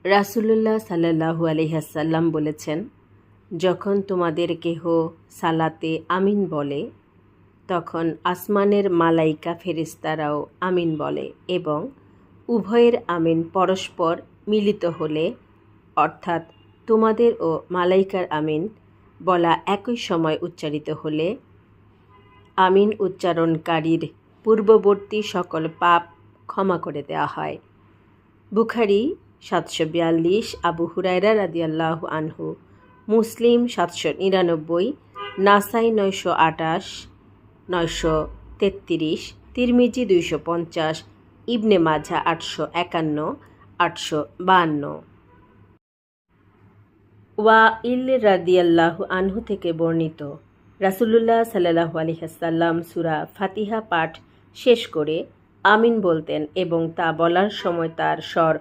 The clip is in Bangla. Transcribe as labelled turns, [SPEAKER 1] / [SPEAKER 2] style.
[SPEAKER 1] রাসূলুল্লাহ সাল্লাল্লাহু আলাইহি ওয়াসাল্লাম বলেছেন, যখন তোমাদের কেহ সালাতে আমিন বলে, তখন আসমানের মালাইকা ফেরেশতারাও আমিন বলে এবং উভয়ের আমিন পরস্পর মিলিত হলে, অর্থাৎ তোমাদের ও মালাইকার আমিন বলা একই সময় উচ্চারিত হলে, আমিন উচ্চারণকারীর পূর্ববর্তী সকল পাপ ক্ষমা করে দেওয়া হয়। বুখারী ৭৪২, আবু হুরায়রা রাদিয়াল্লাহু আনহু, মুসলিম ৭৯৯, নাসাই ৯২৮, ৯৩৩, তিরমিজি ২৫০, ইবনে মাজাহ ৮৫১, ৮৫২। ওয়াইল রাদিয়াল্লাহু আনহু থেকে বর্ণিত, রাসূলুল্লাহ সাল্লাল্লাহু আলাইহি ওয়াসাল্লাম সূরা ফাতিহা পাঠ শেষ করে আমিন বলতেন এবং তা বলার সময় তার স্বর